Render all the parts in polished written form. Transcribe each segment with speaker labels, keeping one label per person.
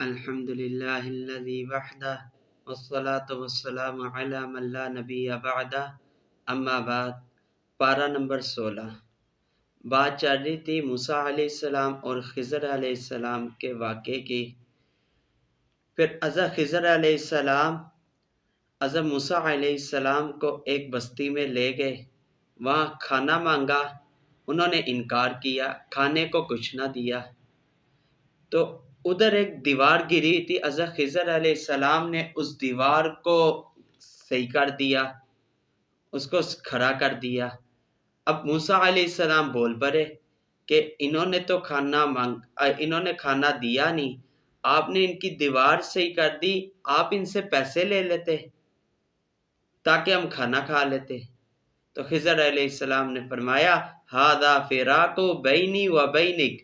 Speaker 1: الحمد للہ الذی وحدہ والصلاة والسلام علی من لا نبی بعدہ اما بعد۔ پارہ نمبر 16۔ بات چل رہی تھی موسیٰ علیہ السلام اور خضر علیہ السلام کے واقعے کی۔ پھر حضرت خضر علیہ السلام حضرت موسیٰ علیہ السلام کو ایک بستی میں لے گئے، وہاں کھانا مانگا، انہوں نے انکار کیا، کھانے کو کچھ نہ دیا۔ تو ادھر ایک دیوار گری تھی، حضرت خضر علیہ السلام نے اس دیوار کو صحیح کر دیا، اس کو کھڑا کر دیا۔ اب موسیٰ علیہ السلام بول پڑے کہ انہوں نے کھانا دیا نہیں، آپ نے ان کی دیوار صحیح کر دی، آپ ان سے پیسے لے لیتے تاکہ ہم کھانا کھا لیتے۔ تو خضر علیہ السلام نے فرمایا ھذا فراق بینی و بینک،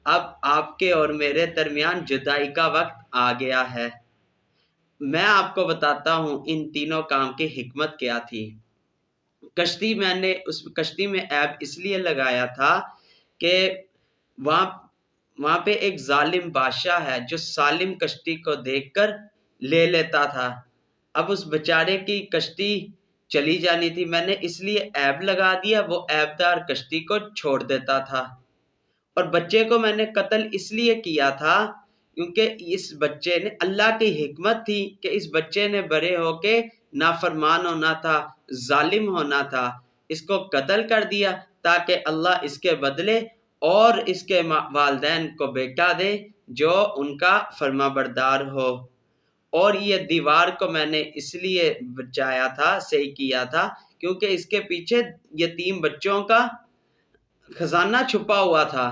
Speaker 1: اب آپ کے اور میرے درمیان جدائی کا وقت آ گیا ہے۔ میں آپ کو بتاتا ہوں ان تینوں کام کی حکمت کیا تھی۔ اس کشتی میں عیب اس لیے لگایا تھا کہ وہاں پہ ایک ظالم بادشاہ ہے جو سالم کشتی کو دیکھ کر لے لیتا تھا۔ اب اس بیچارے کی کشتی چلی جانی تھی، میں نے اس لیے عیب لگا دیا، وہ عیب دار کشتی کو چھوڑ دیتا تھا۔ اور بچے کو میں نے قتل اس لیے کیا تھا کیونکہ اس بچے نے، اللہ کی حکمت تھی کہ اس بچے نے بڑے ہو کے نافرمان ہونا تھا، ظالم ہونا تھا، اس کو قتل کر دیا تاکہ اللہ اس کے بدلے اور اس کے والدین کو بیٹا دے جو ان کا فرما بردار ہو۔ اور یہ دیوار کو میں نے اس لیے بچایا تھا، صحیح کیا تھا، کیونکہ اس کے پیچھے یتیم بچوں کا خزانہ چھپا ہوا تھا۔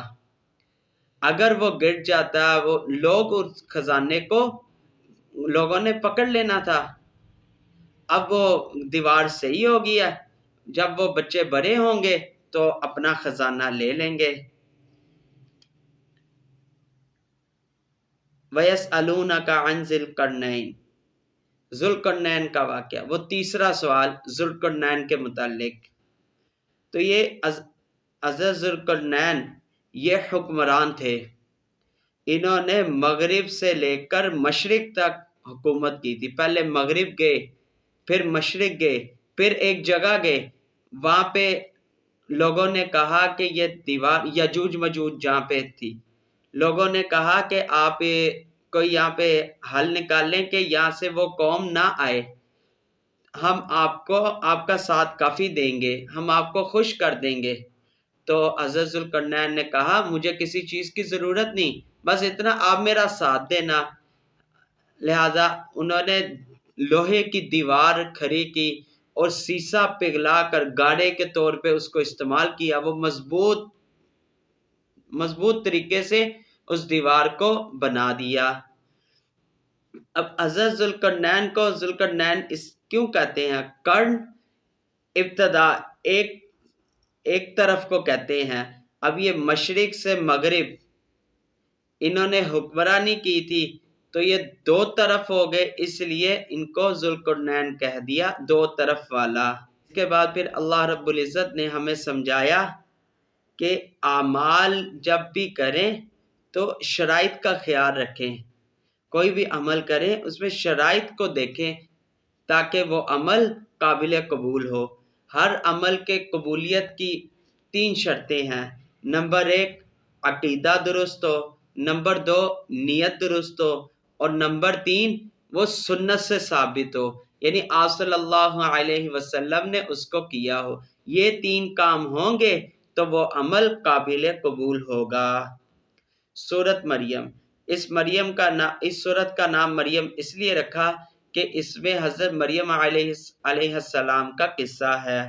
Speaker 1: اگر وہ گر جاتا، وہ لوگ اس خزانے کو لوگوں نے پکڑ لینا تھا۔ اب وہ دیوار صحیح ہو گیا، جب وہ بچے بڑے ہوں گے تو اپنا خزانہ لے لیں گے۔ وَيَسْأَلُونَكَ عَنْ ذِي الْقَرْنَيْنِ، ذوالقرنین کا واقعہ، وہ تیسرا سوال ذوالقرنین کے متعلق۔ تو یہ حضرت ذوالقرنین یہ حکمران تھے، انہوں نے مغرب سے لے کر مشرق تک حکومت کی تھی۔ پہلے مغرب گئے، پھر مشرق گئے، پھر ایک جگہ گئے، وہاں پہ لوگوں نے کہا کہ یہ دیوار یجوج مجوج جہاں پہ تھی، لوگوں نے کہا کہ آپ کوئی یہاں پہ حل نکالیں کہ یہاں سے وہ قوم نہ آئے، ہم آپ کا ساتھ کافی دیں گے، ہم آپ کو خوش کر دیں گے۔ تو حضرت ذوالقرنین نے کہا مجھے کسی چیز کی ضرورت نہیں، بس اتنا آپ میرا ساتھ دینا۔ لہذا انہوں نے لوہے کی دیوار کھڑی کی اور سیسا پگھلا کر گاڑے کے طور پہ اس کو استعمال کیا، وہ مضبوط طریقے سے اس دیوار کو بنا دیا۔ اب حضرت ذوالقرنین کو ذوالقرنین کیوں کہتے ہیں؟ قرن ابتدا ایک طرف کو کہتے ہیں۔ اب یہ مشرق سے مغرب انہوں نے حکمرانی کی تھی تو یہ دو طرف ہو گئے، اس لیے ان کو ذوالقرنین کہہ دیا، دو طرف والا۔ اس کے بعد پھر اللہ رب العزت نے ہمیں سمجھایا کہ اعمال جب بھی کریں تو شرائط کا خیال رکھیں، کوئی بھی عمل کریں اس میں شرائط کو دیکھیں تاکہ وہ عمل قابل قبول ہو۔ ہر عمل کے قبولیت کی 3 شرطیں ہیں۔ نمبر 1 عقیدہ درست ہو، نمبر 2 نیت درست ہو، اور نمبر 3 وہ سنت سے ثابت ہو، یعنی آپ صلی اللہ علیہ وسلم نے اس کو کیا ہو۔ یہ 3 کام ہوں گے تو وہ عمل قابل قبول ہوگا۔ سورۃ مریم، اس سورت کا نام مریم اس لیے رکھا کہ اس میں حضرت مریم علیہ السلام کا قصہ ہے۔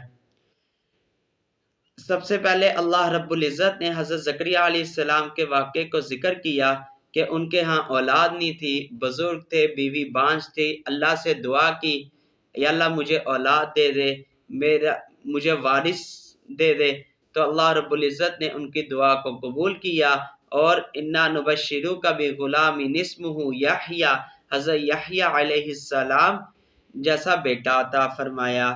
Speaker 1: سب سے پہلے اللہ رب العزت نے حضرت زکریا علیہ السلام کے واقعے کو ذکر کیا کہ ان کے ہاں اولاد نہیں تھی، بزرگ تھے، بیوی بانجھ تھی، اللہ سے دعا کی یا اللہ مجھے اولاد دے دے، مجھے وارث دے دے، تو اللہ رب العزت نے ان کی دعا کو قبول کیا اور انا نبشروک بغلام اسمہ یحییٰ، حضرت یحییٰ علیہ السلام جیسا بیٹا عطا فرمایا۔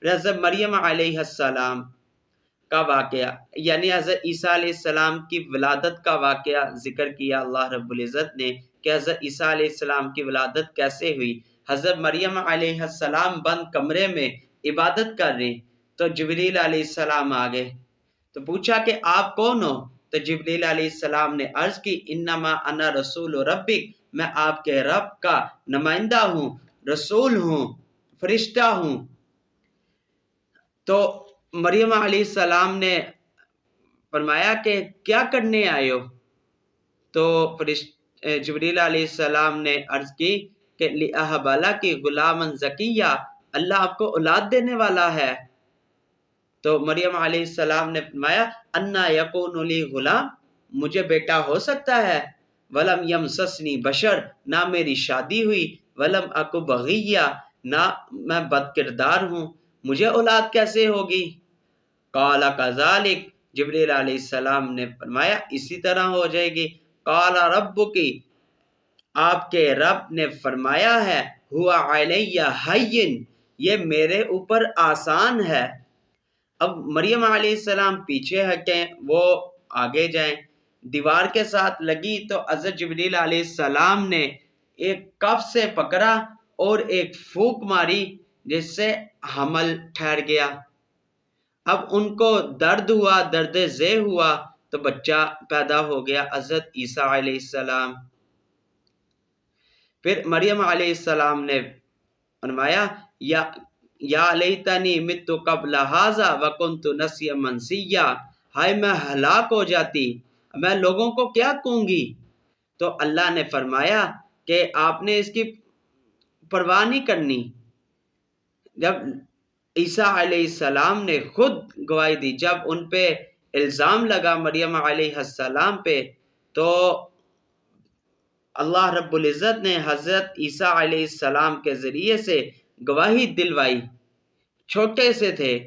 Speaker 1: حضرت مریم علیہ السلام کا واقعہ، یعنی حضرت عیسیٰ علیہ السلام کی ولادت کا واقعہ ذکر کیا اللہ رب العزت نے کہ حضرت عیسیٰ علیہ السلام کی ولادت کیسے ہوئی۔ حضرت مریم علیہ السلام بند کمرے میں عبادت کر رہی تو جبریل علیہ السلام آ گئے تو پوچھا کہ آپ کون ہو؟ تو جبریل علیہ السلام نے عرض کی انما انا رسول ربک، میں آپ کے رب کا نمائندہ ہوں، رسول ہوں، فرشتہ ہوں۔ تو مریم علیہ السلام نے فرمایا کہ کیا کرنے آئے ہو؟ تو جبریل علیہ السلام نے عرض کی کہ لِأَهَبَ لَكِ غُلَامًا زَكِيًّا، اللہ آپ کو اولاد دینے والا ہے۔ تو مریم علیہ السلام نے فرمایا اَنَّا يَكُونُ لِي غلام، مجھے بیٹا ہو سکتا ہے، وَلَمْ يَمْسَسْنِي بَشَرٌ، نہ میری شادی ہوئی، وَلَمْ أَكُ بَغِيًّا، نہ میں بد کردار ہوں، مجھے اولاد کیسے ہوگی؟ قال كذلك، جبریل علیہ السلام نے فرمایا اسی طرح ہو جائے گی۔ قال ربک، آپ کے رب نے فرمایا ہے ہوا علی ہین، یہ میرے اوپر آسان ہے۔ اب مریم علیہ السلام پیچھے ہٹیں، وہ آگے جائیں، دیوار کے ساتھ لگی تو حضرت جبریل علیہ السلام نے ایک کف سے پکڑا اور ایک پھونک ماری جس سے حمل ٹھہر گیا۔ اب ان کو درد ہوا، درد ذہ ہوا تو بچہ پیدا ہو گیا حضرت عیسیٰ علیہ السلام۔ پھر مریم علیہ السلام نے فرمایا یا لیتنی مت قبل ھذا وکنت نسیا منسیا، ہائے میں ہلاک ہو جاتی، میں لوگوں کو کیا کہوں گی؟ تو اللہ نے فرمایا کہ آپ نے اس کی پرواہ نہیں کرنی۔ جب عیسیٰ علیہ السلام نے خود گواہی دی، جب ان پہ الزام لگا مریم علیہ السلام پہ، تو اللہ رب العزت نے حضرت عیسیٰ علیہ السلام کے ذریعے سے گواہی دلوائی، چھوٹے سے تھے،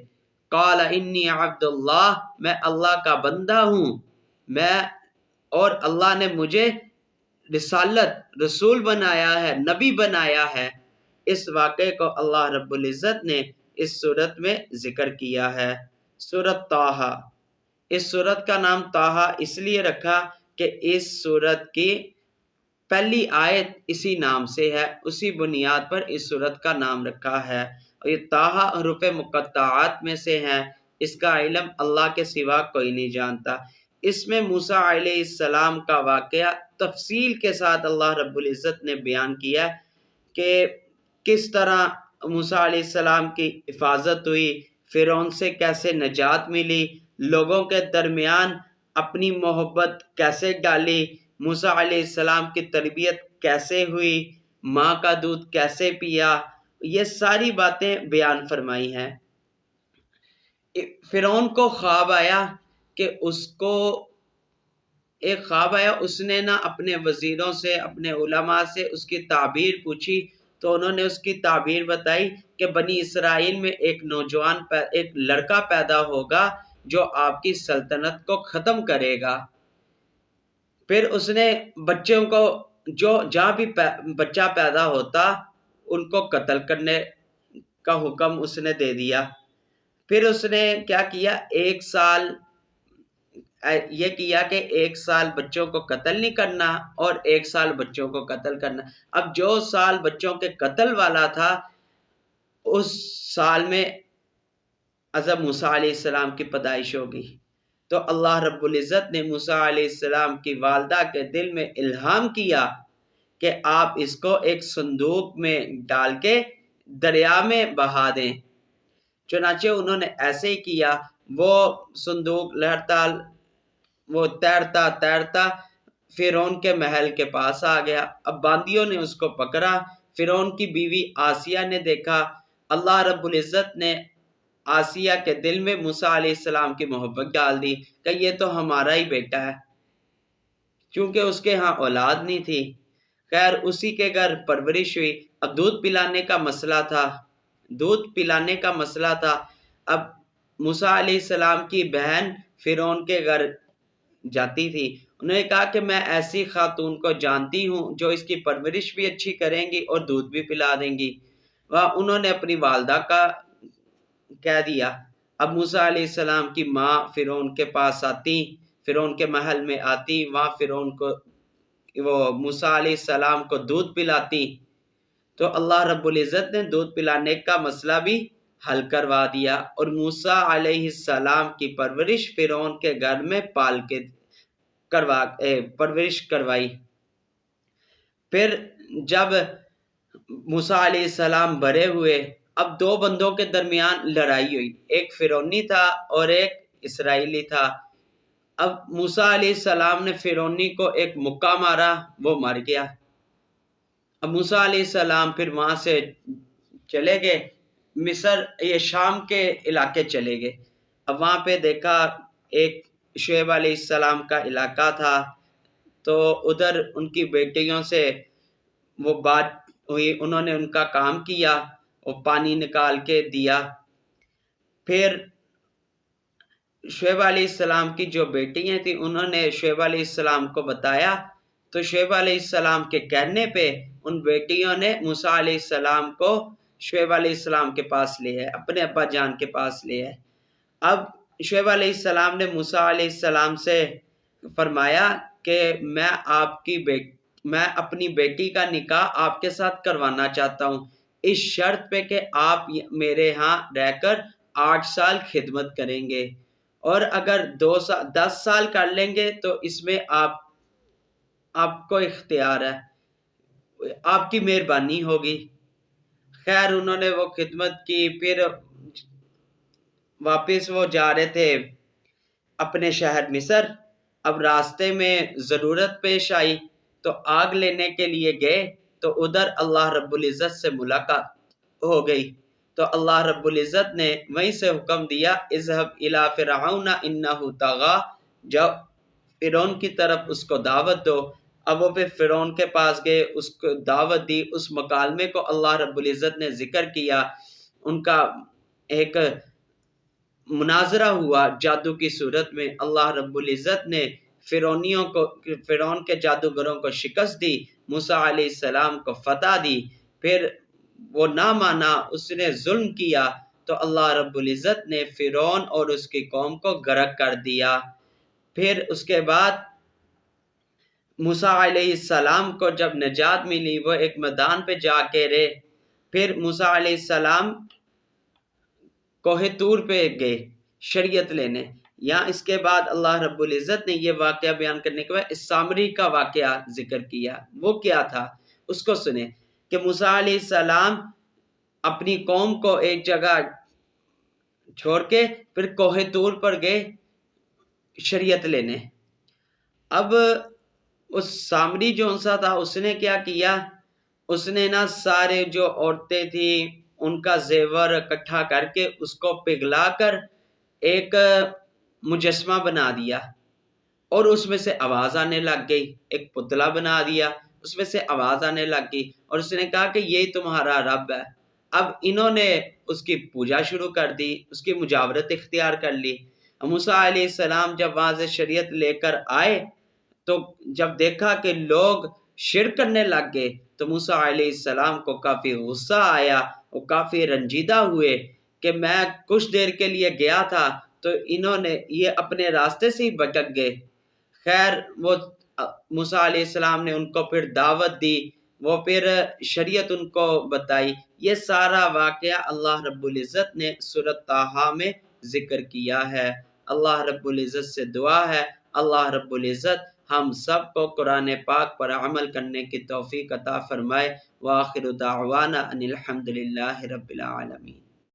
Speaker 1: قال انی عبد اللہ، میں اللہ کا بندہ ہوں، اور اللہ نے مجھے رسالت، رسول بنایا ہے، نبی بنایا ہے۔ اس واقعے کو اللہ رب العزت نے اس سورت میں ذکر کیا ہے، سورت طٰہٰ۔ اس سورت کا نام طٰہٰ اس لیے رکھا کہ اس سورت کی پہلی آیت اسی نام سے ہے، اسی بنیاد پر اس سورت کا نام رکھا ہے، اور یہ طٰہٰ حروف مقطعات میں سے ہیں، اس کا علم اللہ کے سوا کوئی نہیں جانتا۔ اس میں موسیٰ علیہ السلام کا واقعہ تفصیل کے ساتھ اللہ رب العزت نے بیان کیا کہ کس طرح موسیٰ علیہ السلام کی حفاظت ہوئی، فرعون سے کیسے نجات ملی، لوگوں کے درمیان اپنی محبت کیسے ڈالی، موسیٰ علیہ السلام کی تربیت کیسے ہوئی، ماں کا دودھ کیسے پیا، یہ ساری باتیں بیان فرمائی ہیں۔ فرعون کو خواب آیا کہ اس نے نا اپنے وزیروں سے، اپنے علماء سے اس کی تعبیر پوچھی تو انہوں نے اس کی تعبیر بتائی کہ بنی اسرائیل میں ایک نوجوان، ایک لڑکا پیدا ہوگا جو آپ کی سلطنت کو ختم کرے گا۔ پھر اس نے بچوں کو، جہاں بھی بچہ پیدا ہوتا ان کو قتل کرنے کا حکم اس نے دے دیا۔ پھر اس نے کیا کیا، یہ کیا کہ 1 سال بچوں کو قتل نہیں کرنا اور 1 سال بچوں کو قتل کرنا۔ اب جو سال بچوں کے قتل والا تھا اس سال میں حضرت موسیٰ علیہ السلام کی پیدائش ہوگی، تو اللہ رب العزت نے موسیٰ علیہ السلام کی والدہ کے دل میں الہام کیا کہ آپ اس کو ایک صندوق میں ڈال کے دریا میں بہا دیں۔ چنانچہ انہوں نے ایسے ہی کیا، وہ صندوق وہ تیرتا تیرتا فرعون کے محل کے پاس آ گیا۔ اب باندیوں نے اس کو پکڑا، فرعون کی بیوی آسیہ نے دیکھا، اللہ رب العزت نے آسیہ کے دل میں موسیٰ علیہ السلام کی محبت ڈال دی کہ یہ تو ہمارا ہی بیٹا ہے، چونکہ اس کے ہاں اولاد نہیں تھی۔ خیر اسی کے گھر پرورش ہوئی۔ اب دودھ پلانے کا مسئلہ تھا۔ اب موسیٰ علیہ السلام کی بہن فرعون کے گھر جاتی تھی، انہوں نے کہا کہ میں ایسی خاتون کو جانتی ہوں جو اس کی پرورش بھی اچھی کریں گی اور دودھ بھی پلا دیں گی۔ انہوں نے اپنی والدہ کا کہہ دیا۔ اب موسیٰ علیہ السلام کی ماں فرعون کے پاس آتی، فرعون کے محل میں آتی، وہاں فرعون کو وہ موسیٰ علیہ السلام کو دودھ پلاتی، تو اللہ رب العزت نے دودھ پلانے کا مسئلہ بھی حل کروا دیا، اور موسیٰ علیہ السلام کی پرورش فرعون کے گھر میں پرورش کروائی۔ پھر جب موسیٰ علیہ السلام بڑے ہوئے، اب دو بندوں کے درمیان لڑائی ہوئی، ایک فرعونی تھا اور ایک اسرائیلی تھا۔ اب موسیٰ علیہ السلام نے فرعونی کو ایک مکہ مارا، وہ مر گیا۔ اب موسیٰ علیہ السلام پھر وہاں سے چلے گئے مصر، یہ شام کے علاقے چلے گئے۔ اب وہاں پہ دیکھا ایک شعیب علیہ السلام کا علاقہ تھا، تو ادھر ان کی بیٹیوں سے وہ بات ہوئی، انہوں نے ان کا کام کیا، وہ پانی نکال کے دیا۔ پھر شعیب علیہ السلام کی جو بیٹیاں تھیں انہوں نے شعیب علیہ السلام کو بتایا، تو شعیب علیہ السلام کے کہنے پہ ان بیٹیوں نے موسیٰ علیہ السلام کو شعیب علیہ السلام کے پاس لے ہے، اپنے ابا جان کے پاس لے ہے۔ اب شعیب علیہ السلام نے موسیٰ علیہ السلام سے فرمایا کہ میں اپنی بیٹی کا نکاح آپ کے ساتھ کروانا چاہتا ہوں، اس شرط پہ کہ آپ میرے ہاں رہ کر 8 سال خدمت کریں گے، اور اگر 10 سال کر لیں گے تو اس میں آپ کو اختیار ہے، آپ کی مہربانی ہوگی۔ خیر انہوں نے وہ خدمت کی، پھر واپس وہ جا رہے تھے اپنے شہر مصر۔ اب راستے میں ضرورت پیش آئی تو آگ لینے کے لیے گئے، تو ادھر اللہ رب العزت سے ملاقات ہو گئی، تو اللہ رب العزت نے وہیں سے حکم دیا اذهب الى فرعون انه طغى، جب فرعون کی طرف اس کو دعوت دو۔ اب وہ پھر فرعون کے پاس گئے، اس کو دعوت دی، اس مکالمے کو اللہ رب العزت نے ذکر کیا، ان کا ایک مناظرہ ہوا جادو کی صورت میں۔ اللہ رب العزت نے فرعون کے جادوگروں کو شکست دی، موسیٰ علیہ السلام کو فتح دی۔ پھر وہ نہ مانا، اس نے ظلم کیا، تو اللہ رب العزت نے فرعون اور اس کی قوم کو غرق کر دیا۔ پھر اس کے بعد موسیٰ علیہ السلام کو جب نجات ملی، وہ ایک میدان پہ جا کے رہے۔ پھر موسیٰ علیہ السلام کوہ طور پہ گئے شریعت لینے۔ یہاں اس کے بعد اللہ رب العزت نے یہ واقعہ بیان کرنے کے بعد اس سامری کا واقعہ ذکر کیا۔ وہ کیا تھا اس کو سنیں کہ موسیٰ علیہ السلام اپنی قوم کو ایک جگہ چھوڑ کے پھر کوہ طور پر گئے شریعت لینے۔ اب اس سامری جو انسا تھا اس نے کیا کیا، اس نے نا سارے جو عورتیں تھیں ان کا زیور اکٹھا کر کے اس کو پگھلا کر ایک مجسمہ بنا دیا، اور اس میں سے آواز آنے لگ گئی، ایک پتلا بنا دیا، اس میں سے آواز آنے لگ گئی، اور اس نے کہا کہ یہی تمہارا رب ہے۔ اب انہوں نے اس کی پوجا شروع کر دی، اس کی مجاورت اختیار کر لی۔ موسیٰ علیہ السلام جب وہاں سے شریعت لے کر آئے تو جب دیکھا کہ لوگ شرک کرنے لگ گئے تو موسیٰ علیہ السلام کو کافی غصہ آیا، وہ کافی رنجیدہ ہوئے کہ میں کچھ دیر کے لیے گیا تھا تو انہوں نے یہ اپنے راستے سے ہی بھٹک گئے۔ خیر وہ موسیٰ علیہ السلام نے ان کو پھر دعوت دی، وہ پھر شریعت ان کو بتائی۔ یہ سارا واقعہ اللہ رب العزت نے سورۃ طٰہٰ میں ذکر کیا ہے۔ اللہ رب العزت سے دعا ہے اللہ رب العزت ہم سب کو قرآن پاک پر عمل کرنے کی توفیق عطا فرمائے۔ وآخر دعوانا ان الحمد للہ رب العالمین۔